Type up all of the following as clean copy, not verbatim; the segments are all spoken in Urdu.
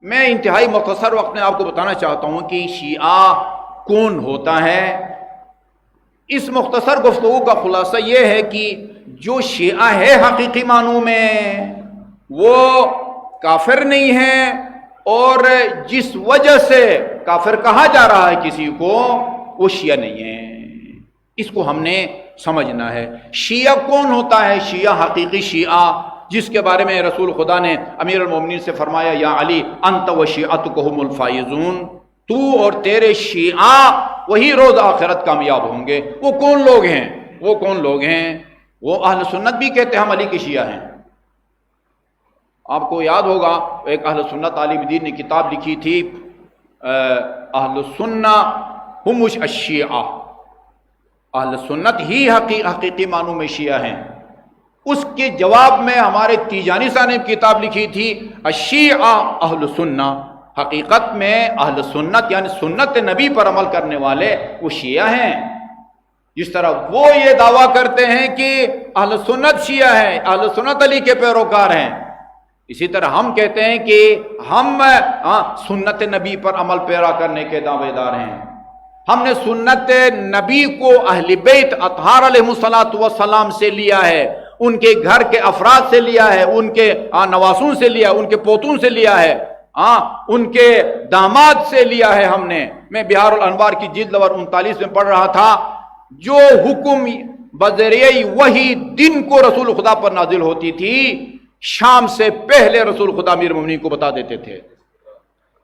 میں انتہائی مختصر وقت میں آپ کو بتانا چاہتا ہوں کہ شیعہ کون ہوتا ہے۔ اس مختصر گفتگو کا خلاصہ یہ ہے کہ جو شیعہ ہے حقیقی معنوں میں وہ کافر نہیں ہے، اور جس وجہ سے کافر کہا جا رہا ہے کسی کو، وہ شیعہ نہیں ہے۔ اس کو ہم نے سمجھنا ہے۔ شیعہ کون ہوتا ہے؟ شیعہ حقیقی شیعہ، جس کے بارے میں رسول خدا نے امیر المومنین سے فرمایا، یا علی انت و شیعتک هم الفائزون، تو اور تیرے شیعہ وہی روز آخرت کامیاب ہوں گے۔ وہ کون لوگ ہیں؟ وہ کون لوگ ہیں؟ وہ اہل سنت بھی کہتے ہیں ہم علی کے شیعہ ہیں۔ آپ کو یاد ہوگا ایک اہل سنت عالم دین نے کتاب لکھی تھی، اہل سنہ ہم الشیعہ، اہل سنت ہی حقیقی معنوں میں شیعہ ہیں۔ اس کے جواب میں ہمارے تیجانی صاحب نے کتاب لکھی تھی الشیعہ اہل سنہ، حقیقت میں اہل سنت یعنی سنت نبی پر عمل کرنے والے وہ شیعہ ہیں۔ جس طرح وہ یہ دعویٰ کرتے ہیں کہ اہل سنت شیعہ ہیں، اہل سنت علی کے پیروکار ہیں، اسی طرح ہم کہتے ہیں کہ ہم سنت نبی پر عمل پیرا کرنے کے دعوے دار ہیں۔ ہم نے سنت نبی کو اہل بیت اطہار علیہ السلام سے لیا ہے، ان کے گھر کے افراد سے لیا ہے، ان کے نواسوں سے لیا، ان کے پوتوں سے لیا ہے، ان کے داماد سے لیا ہے۔ ہم نے، میں بہار الانوار کی جلد نمبر 39 میں پڑھ رہا تھا، جو حکم بذریعہ وحی دن کو رسول خدا پر نازل ہوتی تھی، شام سے پہلے رسول خدا امیر المومنین کو بتا دیتے تھے۔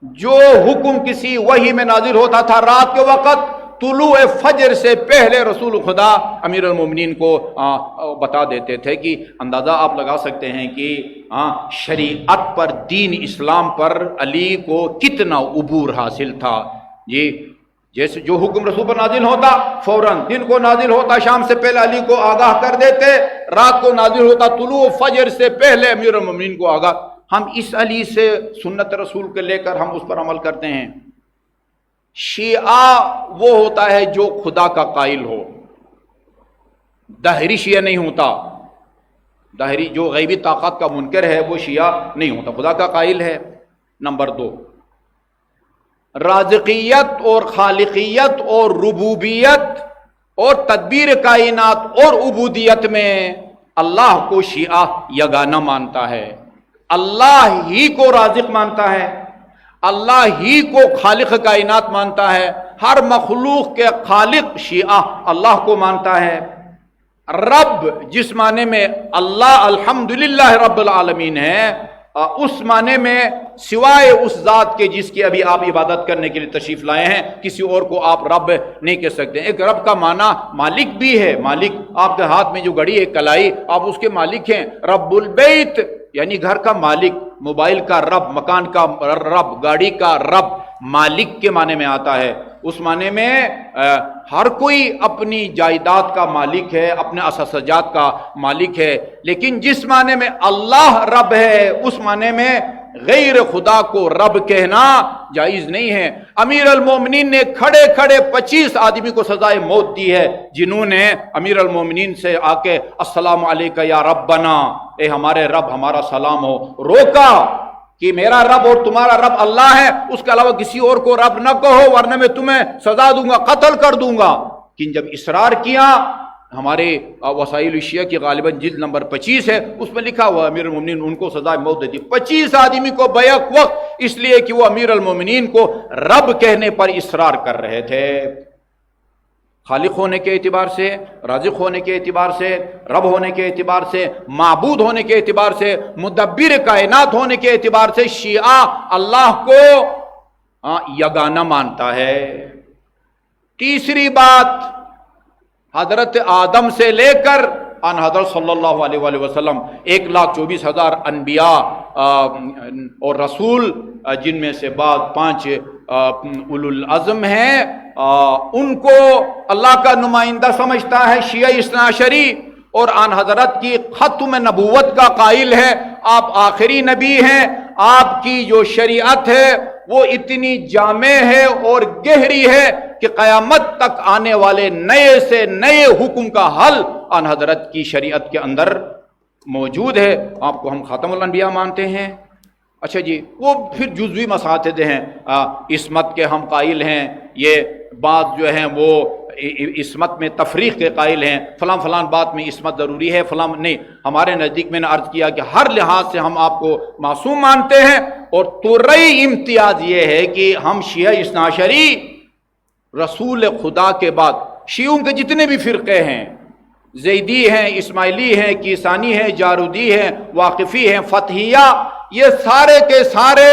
جو حکم کسی وحی میں نازل ہوتا تھا رات کے وقت، طلوع فجر سے پہلے رسول خدا امیر المومنین کو بتا دیتے تھے۔ کہ اندازہ آپ لگا سکتے ہیں کہ شریعت پر، دین اسلام پر علی کو کتنا عبور حاصل تھا۔ جی، جیسے جو حکم رسول پر نازل ہوتا فوراً دن کو نازل ہوتا، شام سے پہلے علی کو آگاہ کر دیتے، رات کو نازل ہوتا طلوع فجر سے پہلے امیر المومنین کو آگاہ۔ ہم اس علی سے سنت رسول کے لے کر ہم اس پر عمل کرتے ہیں۔ شیعہ وہ ہوتا ہے جو خدا کا قائل ہو، داہری شیعہ نہیں ہوتا۔ داہری جو غیبی طاقت کا منکر ہے وہ شیعہ نہیں ہوتا، خدا کا قائل ہے۔ نمبر 2، رازقیت اور خالقیت اور ربوبیت اور تدبیر کائنات اور عبودیت میں اللہ کو شیعہ یگانہ مانتا ہے، اللہ ہی کو رازق مانتا ہے، اللہ ہی کو خالق کائنات مانتا ہے، ہر مخلوق کے خالق شیعہ اللہ کو مانتا ہے۔ رب جس معنی میں اللہ الحمدللہ رب العالمین ہے، اس معنی میں سوائے اس ذات کے جس کی ابھی آپ عبادت کرنے کے لیے تشریف لائے ہیں، کسی اور کو آپ رب نہیں کہہ سکتے۔ ایک رب کا معنی مالک بھی ہے، مالک آپ کے ہاتھ میں جو گھڑی ہے کلائی، آپ اس کے مالک ہیں۔ رب البیت یعنی گھر کا مالک، موبائل کا رب، مکان کا رب، گاڑی کا رب، مالک کے معنی میں آتا ہے۔ اس معنی میں ہر کوئی اپنی جائیداد کا مالک ہے، اپنے اساسجات کا مالک ہے، لیکن جس معنی میں اللہ رب ہے اس معنی میں غیر خدا کو رب کہنا جائز نہیں ہے۔ امیر المومنین نے کھڑے کھڑے 25 آدمی کو سزائے موت دی ہے، جنہوں نے امیر المومنین سے آ کے السلام علیکہ یا ربنا، اے ہمارے رب ہمارا سلام ہو، روکا کہ میرا رب اور تمہارا رب اللہ ہے، اس کے علاوہ کسی اور کو رب نہ کہو ورنہ میں تمہیں سزا دوں گا، قتل کر دوں گا۔ لیکن جب اصرار کیا، ہمارے وسائل الشیعہ کی غالباً جلد نمبر 25 ہے، اس میں لکھا ہوا امیر المومنین ان کو سزا موت دے دی، 25 آدمی کو بیک وقت، اس لیے کہ وہ امیر المومنین کو رب کہنے پر اصرار کر رہے تھے۔ خالق ہونے کے اعتبار سے، رازق ہونے کے اعتبار سے، رب ہونے کے اعتبار سے، معبود ہونے کے اعتبار سے، مدبر کائنات ہونے کے اعتبار سے شیعہ اللہ کو یگانہ مانتا ہے۔ تیسری بات، حضرت آدم سے لے کر ان حضرت صلی اللہ علیہ وآلہ وسلم 1,24,000 انبیاء اور رسول، جن میں سے بعض 5 اولو العزم ہیں، ان کو اللہ کا نمائندہ سمجھتا ہے شیعہ اثنا عشری، اور آن حضرت کی ختم نبوت کا قائل ہے، آپ آخری نبی ہیں، آپ کی جو شریعت ہے وہ اتنی جامع ہے اور گہری ہے کہ قیامت تک آنے والے نئے سے نئے حکم کا حل آن حضرت کی شریعت کے اندر موجود ہے۔ آپ کو ہم خاتم الانبیاء مانتے ہیں، اچھا جی، وہ پھر جزوی مساجد ہیں، عصمت کے ہم قائل ہیں، یہ بات جو ہیں وہ عصمت میں تفریق کے قائل ہیں، فلاں فلاں بات میں عصمت ضروری ہے، فلاں نہیں۔ ہمارے نزدیک میں نے عرض کیا کہ ہر لحاظ سے ہم آپ کو معصوم مانتے ہیں، اور ترئی امتیاز یہ ہے کہ ہم شیعہ اثنا عشری رسول خدا کے بعد شیعوں کے جتنے بھی فرقے ہیں، زیدی ہیں، اسماعیلی ہیں، کیسانی ہیں، جارودی ہیں، واقفی ہیں، فتحیہ، یہ سارے کے سارے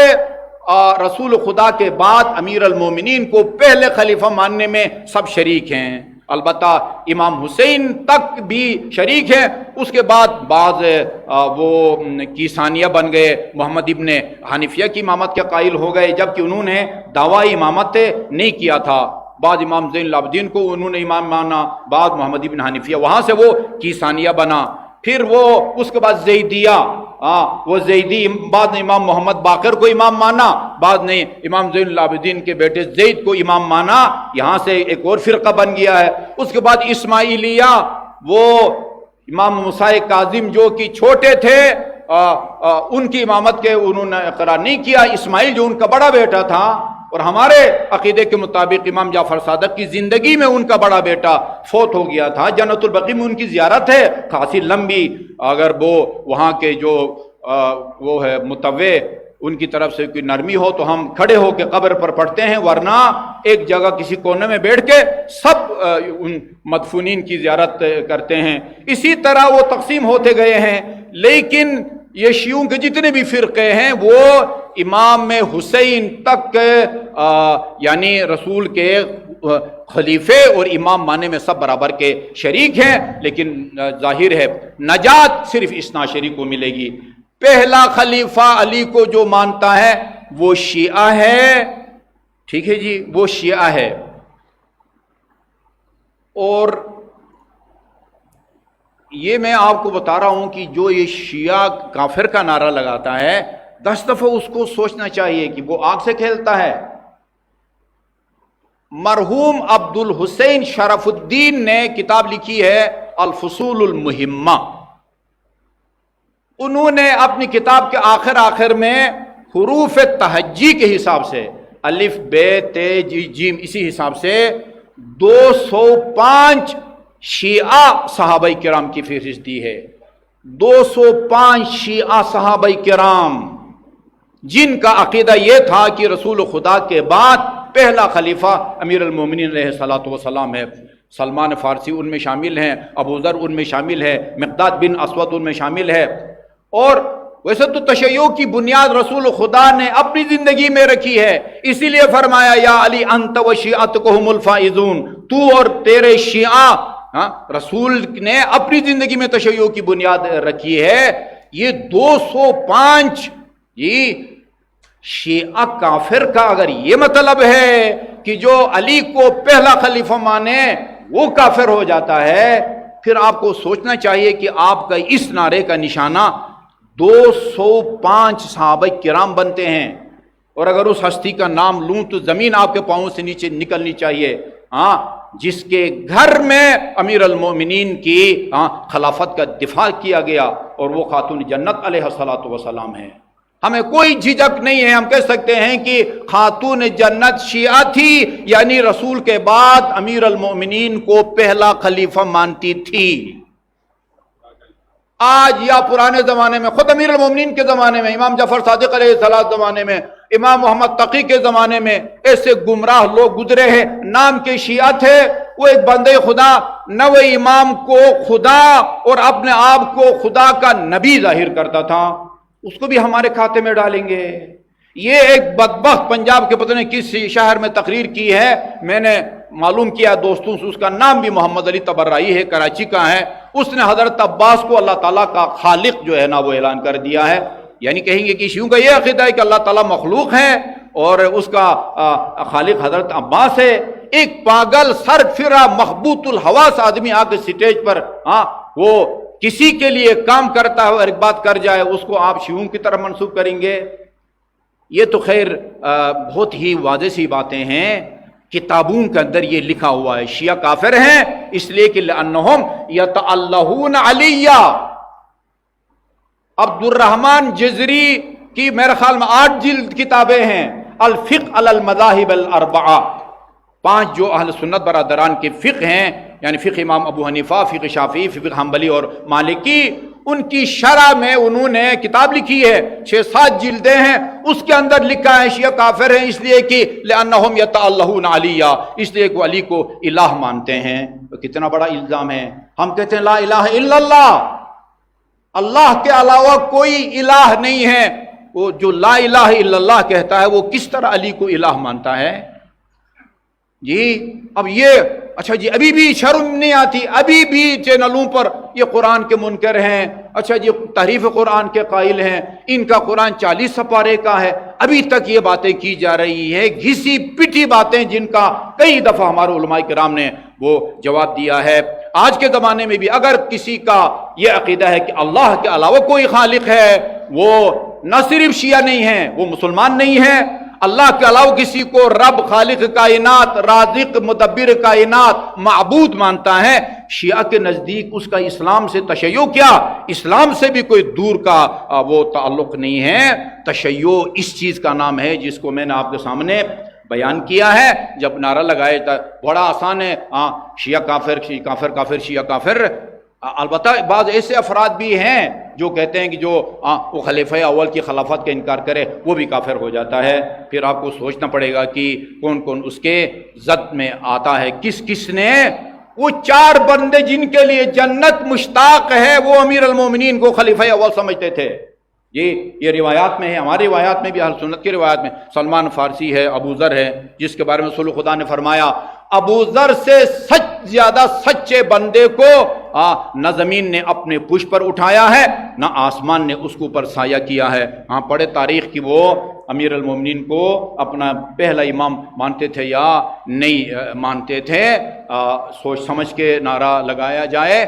رسول خدا کے بعد امیر المومنین کو پہلے خلیفہ ماننے میں سب شریک ہیں۔ البتہ امام حسین تک بھی شریک ہیں، اس کے بعد بعض وہ کیسانیہ بن گئے، محمد ابن حنیفیہ کی امامت کے قائل ہو گئے، جبکہ انہوں نے دعوی امامت نہیں کیا تھا۔ بعد امام زین العابدین کو انہوں نے امام مانا، بعد محمد ابن حنیفیہ، وہاں سے وہ کیسانیہ بنا۔ پھر وہ اس کے بعد زیدیہ، وہ زیدی بعد نے امام محمد باقر کو امام مانا، بعد نے امام زین العابدین کے بیٹے زید کو امام مانا، یہاں سے ایک اور فرقہ بن گیا ہے۔ اس کے بعد اسماعیلیہ، وہ امام موسیٰ کاظم جو کہ چھوٹے تھے، ان کی امامت کے انہوں نے اقرار نہیں کیا۔ اسماعیل جو ان کا بڑا بیٹا تھا، اور ہمارے عقیدے کے مطابق امام جعفر صادق کی زندگی میں ان کا بڑا بیٹا فوت ہو گیا تھا۔ جنت البقیع میں ان کی زیارت ہے خاصی لمبی، اگر وہ وہاں کے جو وہ ہے متوع ان کی طرف سے کوئی نرمی ہو تو ہم کھڑے ہو کے قبر پر پڑھتے ہیں، ورنہ ایک جگہ کسی کونے میں بیٹھ کے سب ان مدفونین کی زیارت کرتے ہیں۔ اسی طرح وہ تقسیم ہوتے گئے ہیں، لیکن یہ شیعوں کے جتنے بھی فرقے ہیں وہ امام حسین تک یعنی رسول کے خلیفے اور امام ماننے میں سب برابر کے شریک ہیں، لیکن ظاہر ہے نجات صرف اثنا عشری کو ملے گی۔ پہلا خلیفہ علی کو جو مانتا ہے وہ شیعہ ہے، ٹھیک ہے جی، وہ شیعہ ہے۔ اور یہ میں آپ کو بتا رہا ہوں کہ جو یہ شیعہ کافر کا نعرہ لگاتا ہے، 10 دفعہ اس کو سوچنا چاہیے کہ وہ آگ سے کھیلتا ہے۔ مرحوم عبد الحسین شرف الدین نے کتاب لکھی ہے الفصول المہمہ۔ انہوں نے اپنی کتاب کے آخر میں حروف تہجی کے حساب سے الف بے تے جیم اسی حساب سے 205 شیعہ صحابہ کرام کی فہرست دی ہے۔ 205 شیعہ صحابہ کرام جن کا عقیدہ یہ تھا کہ رسول خدا کے بعد پہلا خلیفہ امیر المومنین علیہ الصلوۃ والسلام ہے۔ سلمان فارسی ان میں شامل ہیں، ابو ذر ان میں شامل ہے، مقداد بن اسود ان میں شامل ہے۔ اور ویسے تو تشیع کی بنیاد رسول خدا نے اپنی زندگی میں رکھی ہے، اسی لیے فرمایا یا علی انت و شیعتکہم الفائزون، تو اور تیرے شیعہ، رسول نے اپنی زندگی میں تشیع کی بنیاد رکھی ہے۔ یہ 205 یہ شیعہ کافر کا اگر یہ مطلب ہے کہ جو علی کو پہلا خلیفہ مانے وہ کافر ہو جاتا ہے، پھر آپ کو سوچنا چاہیے کہ آپ کا اس نعرے کا نشانہ 205 صحابہ کرام بنتے ہیں۔ اور اگر اس ہستی کا نام لوں تو زمین آپ کے پاؤں سے نیچے نکلنی چاہیے، جس کے گھر میں امیر المومنین کی خلافت کا دفاع کیا گیا، اور وہ خاتون جنت علیہ الصلوۃ والسلام ہے۔ ہمیں کوئی جھجک نہیں ہے، ہم کہہ سکتے ہیں کہ خاتون جنت شیعہ تھی، یعنی رسول کے بعد امیر المومنین کو پہلا خلیفہ مانتی تھی۔ آج یا پرانے زمانے میں، خود امیر المومنین کے زمانے میں، امام جعفر صادق علیہ السلام زمانے میں، امام محمد تقی کے زمانے میں ایسے گمراہ لوگ گزرے ہیں، نام کے شیعہ تھے، وہ ایک بندے خدا، نہ وہ امام کو خدا اور اپنے آپ کو خدا کا نبی ظاہر کرتا تھا، اس کو بھی ہمارے کھاتے میں ڈالیں گے۔ یہ ایک بدبخت پنجاب کے پتہ نہیں کس شہر میں تقریر کی ہے، میں نے معلوم کیا دوستوں سے، اس کا نام بھی محمد علی تبرائی ہے، کراچی کا ہے۔ اس نے حضرت عباس کو اللہ تعالیٰ کا خالق جو ہے نا وہ اعلان کر دیا ہے، یعنی کہیں گے کہ شیعوں کا یہ عقیدہ ہے کہ اللہ تعالیٰ مخلوق ہے اور اس کا خالق حضرت عباس ہے۔ ایک پاگل سر فرا مخبوط الحواس آدمی آ کے سٹیج پر وہ کسی کے لیے کام کرتا ہے اور ایک بات کر جائے، اس کو آپ شیعوں کی طرف منسوب کریں گے۔ یہ تو خیر بہت ہی واضح سی باتیں ہیں، کتابوں کے اندر یہ لکھا ہوا ہے شیعہ کافر ہیں اس لیے کہ لأنہم یتعلہون علیہ۔ عبد الرحمن جزری کی میرے خیال میں 8 جلد کتابیں ہیں، الفقہ علی المذاہب الاربعہ، 5 جو اہل سنت برادران کے فقہ ہیں، یعنی فقہ امام ابو حنیفہ، فقہ شافعی، فقہ حنبلی اور مالکی، ان کی شرح میں انہوں نے کتاب لکھی ہے، 6-7 جلدیں ہیں، اس کے اندر لکھا ہے شیعہ کافر ہیں اس لیے کہ لأنہم یتألہون علیہ، اس لیے کہ علی کو الہ مانتے ہیں۔ تو کتنا بڑا الزام ہے۔ ہم کہتے ہیں لا الہ الا اللہ، اللہ کے علاوہ کوئی الہ نہیں ہے، وہ جو لا الہ الا اللہ کہتا ہے وہ کس طرح علی کو الہ مانتا ہے؟ جی اب یہ اچھا جی ابھی بھی شرم نہیں آتی، ابھی بھی چینلوں پر یہ قرآن کے منکر ہیں، اچھا جی تحریف قرآن کے قائل ہیں، ان کا قرآن 40 سپارے کا ہے، ابھی تک یہ باتیں کی جا رہی ہے، گھسی پٹی باتیں جن کا کئی دفعہ ہمارے علماء کرام نے وہ جواب دیا ہے۔ آج کے زمانے میں بھی اگر کسی کا یہ عقیدہ ہے کہ اللہ کے علاوہ کوئی خالق ہے، وہ نہ صرف شیعہ نہیں ہیں، وہ مسلمان نہیں ہیں، اللہ کے علاوہ کسی کو رب، خالق کائنات، رازق، مدبر کائنات، معبود مانتا ہے، شیعہ کے نزدیک اس کا اسلام سے تشیع کیا، اسلام سے بھی کوئی دور کا وہ تعلق نہیں ہے۔ تشیع اس چیز کا نام ہے جس کو میں نے آپ کے سامنے بیان کیا ہے۔ جب نعرہ لگائے تھا بڑا آسان ہے، شیعہ کافر، شیعہ کافر، کافر شیعہ کافر۔ البتہ بعض ایسے افراد بھی ہیں جو کہتے ہیں کہ جو وہ خلیفہ اول کی خلافت کا انکار کرے وہ بھی کافر ہو جاتا ہے۔ پھر آپ کو سوچنا پڑے گا کہ کون کون اس کے زد میں آتا ہے، کس کس نے وہ 4 بندے جن کے لیے جنت مشتاق ہے وہ امیر المومنین کو خلیفہ اول سمجھتے تھے۔ یہ روایات میں ہے، ہماری روایات میں بھی، اہل سنت کی روایات میں سلمان فارسی ہے، ابو ذر ہے، جس کے بارے میں رسول خدا نے فرمایا ابو ذر سے زیادہ سچے بندے کو نہ زمین نے اپنے پشت پر اٹھایا ہے نہ آسمان نے اس کے اوپر سایہ کیا ہے۔ ہاں پڑھے تاریخ کی وہ امیر المومنین کو اپنا پہلا امام مانتے تھے یا نہیں مانتے تھے، سوچ سمجھ کے نعرہ لگایا جائے۔